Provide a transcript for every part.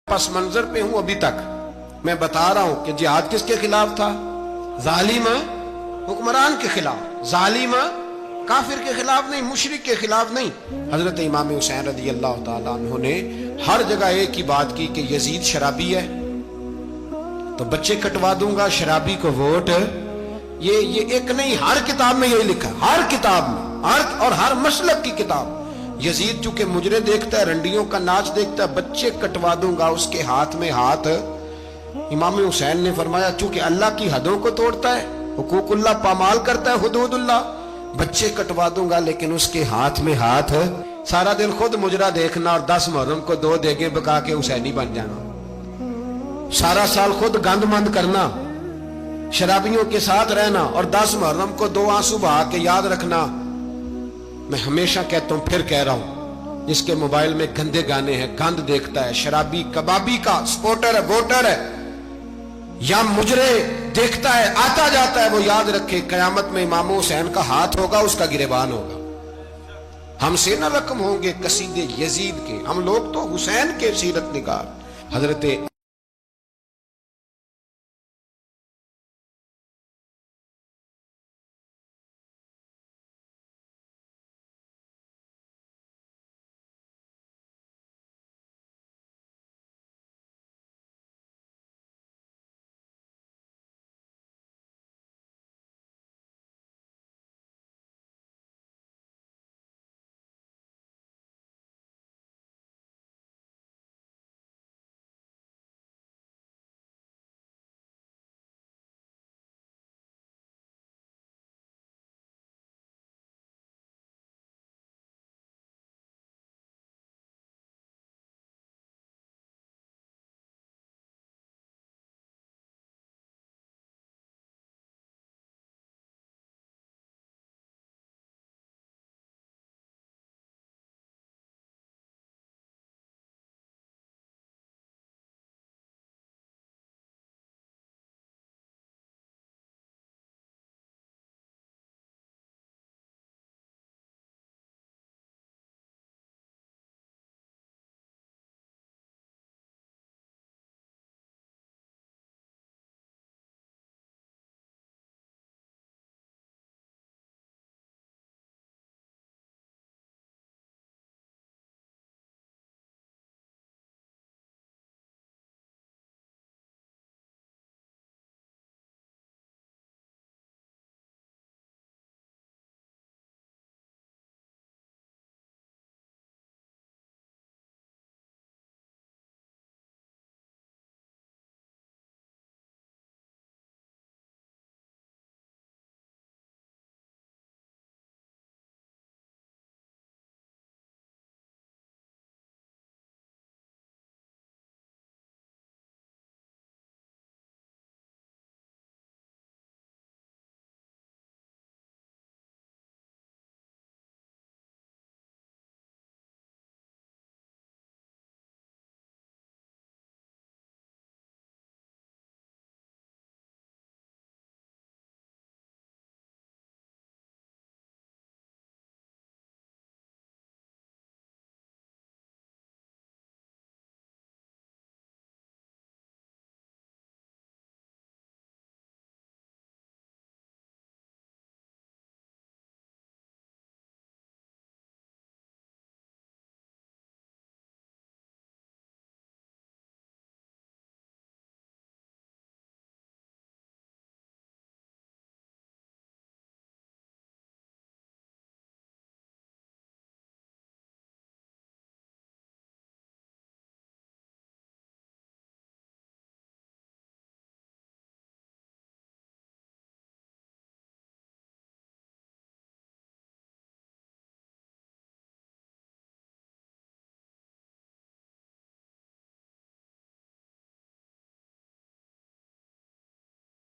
پس منظر پہ ہوں ابھی تک میں بتا رہا ہوں کہ جہاد کس کے خلاف تھا؟ ظالم حکمران کے خلاف، ظالم کافر کے خلاف نہیں، مشرک کے خلاف نہیں۔ حضرت امام حسین رضی اللہ تعالیٰ عنہ نے ہر جگہ ایک ہی بات کی کہ یزید شرابی ہے تو بچے کٹوا دوں گا، شرابی کو ووٹ۔ یہ ایک نہیں، ہر کتاب میں یہی لکھا، ہر کتاب میں، اور ہر مسلک کی کتاب۔ یزید چونکہ مجرے دیکھتا ہے، رنڈیوں کا ناچ دیکھتا ہے، بچے کٹوا دوں گا، اس کے ہاتھ میں ہاتھ۔ امام حسین نے فرمایا چونکہ اللہ کی حدوں کو توڑتا ہے، حقوق اللہ پامال کرتا ہے، حدود اللہ، بچے کٹوا دوں گا لیکن اس کے ہاتھ میں ہاتھ۔ سارا دن خود مجرا دیکھنا اور 10 محرم کو 2 دیگیں پکا کے حسینی بن جانا، سارا سال خود گند مند کرنا، شرابیوں کے ساتھ رہنا اور 10 محرم کو 2 آنسو بہا کے یاد رکھنا۔ میں ہمیشہ کہتا ہوں، پھر کہہ رہا ہوں، جس کے موبائل میں گندے گانے ہیں، گند دیکھتا ہے، شرابی کبابی کا سپورٹر ہے، ووٹر ہے، یا مجرے دیکھتا ہے آتا جاتا ہے، وہ یاد رکھے قیامت میں امام حسین کا ہاتھ ہوگا، اس کا گریبان ہوگا۔ ہم سے نہ رقم ہوں گے قصیدے یزید کے، ہم لوگ تو حسین کے سیرت نگار۔ حضرت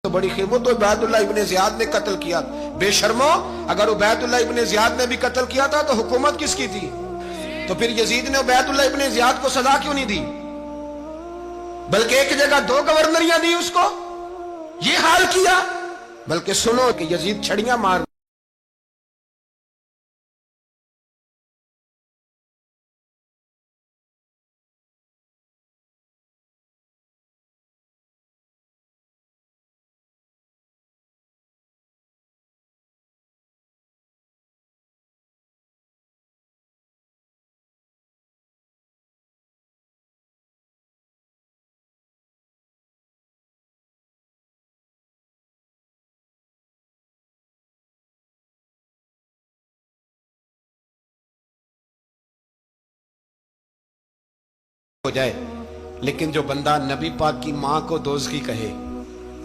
تو بڑی خیر، وہ تو عبید اللہ ابن زیاد نے قتل کیا، بے شرمو، اگر عبید اللہ ابن زیاد نے بھی قتل کیا تھا تو حکومت کس کی تھی؟ تو پھر یزید نے عبید اللہ ابن زیاد کو سزا کیوں نہیں دی، بلکہ ایک جگہ 2 گورنریاں دی اس کو، یہ حال کیا؟ بلکہ سنو کہ یزید چھڑیاں مار ہو جائے، لیکن جو بندہ نبی پاک کی ماں کو دوزخی کہے،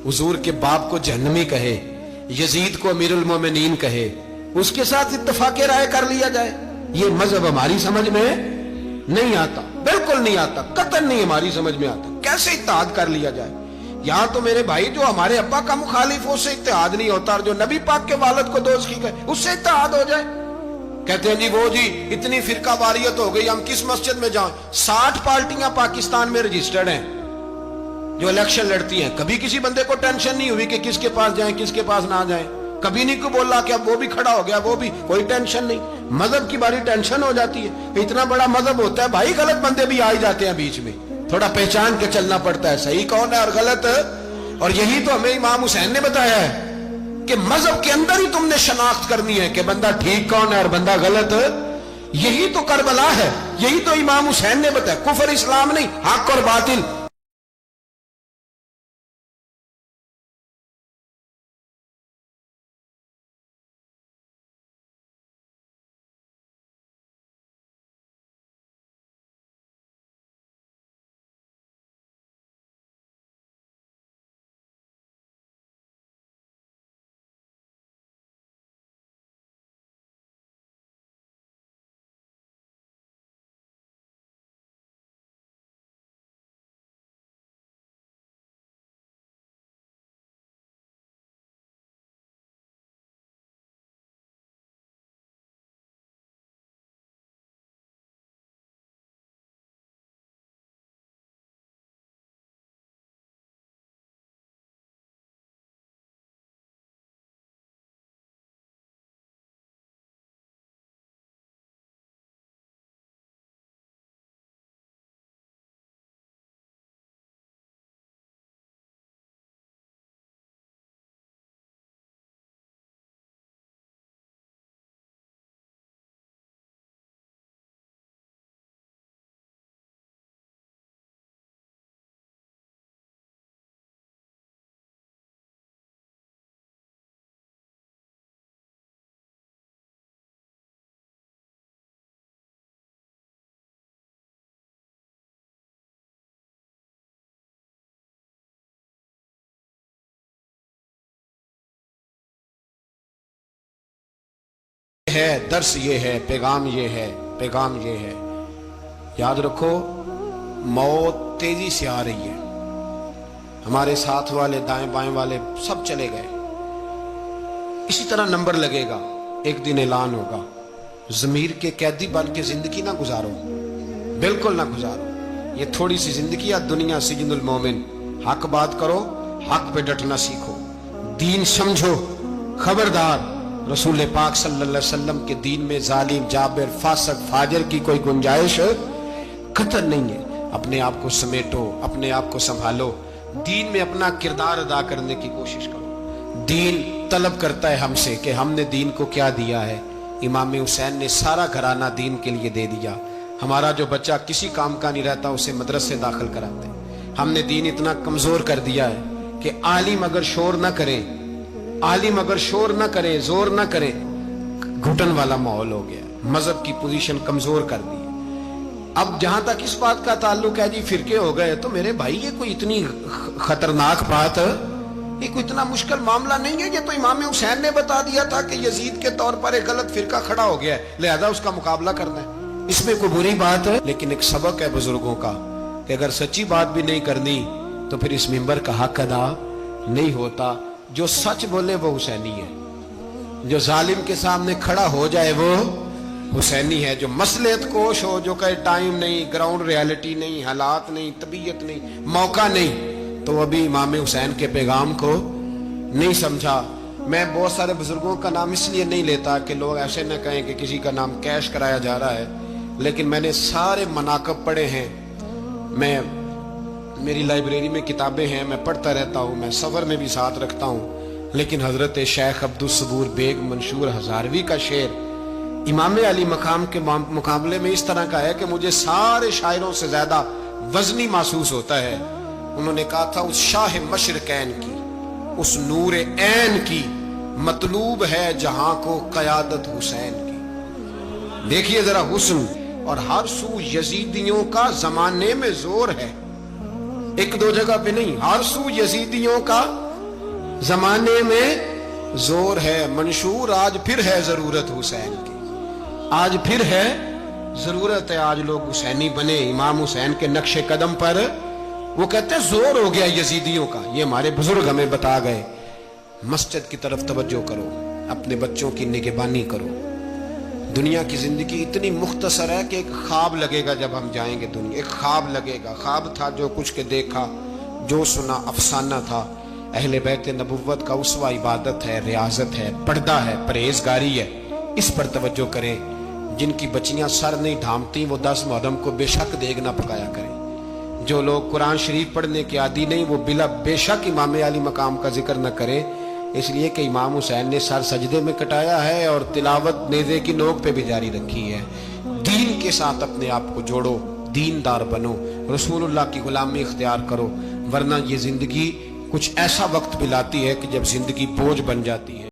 حضور کے باپ کو جہنمی کہے، یزید کو امیر المومنین کہے، اس کے ساتھ اتفاق رائے کر لیا جائے، یہ مذہب ہماری سمجھ میں نہیں آتا، بالکل نہیں آتا، قطعاً نہیں ہماری سمجھ میں آتا۔ کیسے اتحاد کر لیا جائے؟ یہاں تو میرے بھائی جو ہمارے ابا کا مخالف ہو، اس سے اتحاد نہیں ہوتا، اور جو نبی پاک کے والد کو دوزخی کہے اس سے اتحاد ہو جائے۔ کہتے ہیں جی وہ جی اتنی فرقہ واریت ہو گئی، ہم کس مسجد میں جائیں؟ 60 پارٹیاں پاکستان میں رجسٹرڈ ہیں جو الیکشن لڑتی ہیں، کبھی کسی بندے کو ٹینشن نہیں ہوئی کہ کس کے پاس جائیں کس کے پاس نہ جائیں، کبھی نہیں کوئی بولا کہ اب وہ بھی کھڑا ہو گیا، وہ بھی، کوئی ٹینشن نہیں۔ مذہب کی باری ٹینشن ہو جاتی ہے، اتنا بڑا مذہب ہوتا ہے بھائی، غلط بندے بھی آ جاتے ہیں بیچ میں، تھوڑا پہچان کے چلنا پڑتا ہے صحیح کون ہے اور غلط۔ اور یہی تو ہمیں امام حسین نے بتایا ہے کہ مذہب کے اندر ہی تم نے شناخت کرنی ہے کہ بندہ ٹھیک کون ہے اور بندہ غلط۔ یہی تو کربلا ہے، یہی تو امام حسین نے بتایا، کفر اسلام نہیں، حق اور باطل۔ ہے درس یہ ہے، پیغام یہ ہے، پیغام یہ ہے، یاد رکھو موت تیزی سے آ رہی ہے، ہمارے ساتھ والے دائیں بائیں والے سب چلے گئے، اسی طرح نمبر لگے گا، ایک دن اعلان ہوگا۔ ضمیر کے قیدی بن کے زندگی نہ گزارو، بالکل نہ گزارو، یہ تھوڑی سی زندگی ہے دنیا سجن المومن۔ حق بات کرو، حق پہ ڈٹنا سیکھو، دین سمجھو، خبردار رسول پاک صلی اللہ علیہ وسلم کے دین میں ظالم، جابر، فاسق، فاجر کی کوئی گنجائش قطعاً نہیں ہے۔ اپنے آپ کو سمیٹو، اپنے آپ کو سنبھالو، دین میں اپنا کردار ادا کرنے کی کوشش کرو۔ دین طلب کرتا ہے ہم سے کہ ہم نے دین کو کیا دیا ہے۔ امام حسین نے سارا گھرانہ دین کے لیے دے دیا۔ ہمارا جو بچہ کسی کام کا نہیں رہتا اسے مدرسے داخل کراتے ہیں۔ ہم نے دین اتنا کمزور کر دیا ہے کہ عالم اگر شور نہ کریں، عالم اگر شور نہ کرے، زور نہ کرے، گھٹن والا ماحول ہو گیا، مذہب کی پوزیشن کمزور کر دی۔ اب جہاں تک اس بات کا تعلق ہے جی فرقے ہو گئے، تو میرے بھائی یہ کوئی اتنی خطرناک بات، یہ کوئی اتنا مشکل معاملہ نہیں ہے، یہ تو امام حسین نے بتا دیا تھا کہ یزید کے طور پر ایک غلط فرقہ کھڑا ہو گیا ہے، لہذا اس کا مقابلہ کرنا ہے، اس میں کوئی بری بات ہے؟ لیکن ایک سبق ہے بزرگوں کا کہ اگر سچی بات بھی نہیں کرنی تو پھر اس منبر کا حق ادا نہیں ہوتا۔ جو سچ بولے وہ حسینی ہے، جو ظالم کے سامنے کھڑا ہو جائے وہ حسینی ہے، جو مصلحت کوش ہو، جو کہے ٹائم نہیں، گراؤنڈ ریالٹی نہیں، حالات نہیں، طبیعت نہیں، موقع نہیں، تو ابھی امام حسین کے پیغام کو نہیں سمجھا۔ میں بہت سارے بزرگوں کا نام اس لیے نہیں لیتا کہ لوگ ایسے نہ کہیں کہ کسی کا نام کیش کرایا جا رہا ہے، لیکن میں نے سارے مناقب پڑھے ہیں، میری لائبریری میں کتابیں ہیں، میں پڑھتا رہتا ہوں، میں سفر میں بھی ساتھ رکھتا ہوں، لیکن حضرت شیخ عبدالصبور بیگ منشور ہزاروی کا شعر امام علی مقام کے مقابلے میں اس طرح کا ہے کہ مجھے سارے شاعروں سے زیادہ وزنی محسوس ہوتا ہے۔ انہوں نے کہا تھا اس شاہ مشرقین کی، اس نور عین کی مطلوب ہے جہاں کو قیادت حسین کی۔ دیکھیے ذرا حسن اور ہر سو یزیدیوں کا زمانے میں زور ہے. ایک دو جگہ پہ نہیں, ہر سو یزیدیوں کا زمانے میں زور ہے. منشور آج پھر ہے ضرورت حسین کی, آج پھر ہے ضرورت ہے. آج لوگ حسینی بنے, امام حسین کے نقش قدم پر. وہ کہتے ہیں زور ہو گیا یزیدیوں کا. یہ ہمارے بزرگ ہمیں بتا گئے. مسجد کی طرف توجہ کرو, اپنے بچوں کی نگہبانی کرو. دنیا کی زندگی اتنی مختصر ہے کہ ایک خواب لگے گا جب ہم جائیں گے دنیا, ایک خواب لگے گا. خواب تھا جو کچھ کے دیکھا, جو سنا افسانہ تھا. اہل بیت نبوت کا اسوہ عبادت ہے, ریاضت ہے, پردہ ہے, پرہیزگاری ہے. اس پر توجہ کریں. جن کی بچیاں سر نہیں ڈھانپتی وہ 10 محرم کو بے شک دیگ نہ پکایا کریں. جو لوگ قرآن شریف پڑھنے کے عادی نہیں وہ بے شک امام علی مقام کا ذکر نہ کرے, اس لیے کہ امام حسین نے سر سجدے میں کٹایا ہے اور تلاوت نیزے کی نوک پہ بھی جاری رکھی ہے. دین کے ساتھ اپنے آپ کو جوڑو, دیندار بنو, رسول اللہ کی غلامی اختیار کرو, ورنہ یہ زندگی کچھ ایسا وقت بھی لاتی ہے کہ جب زندگی بوجھ بن جاتی ہے.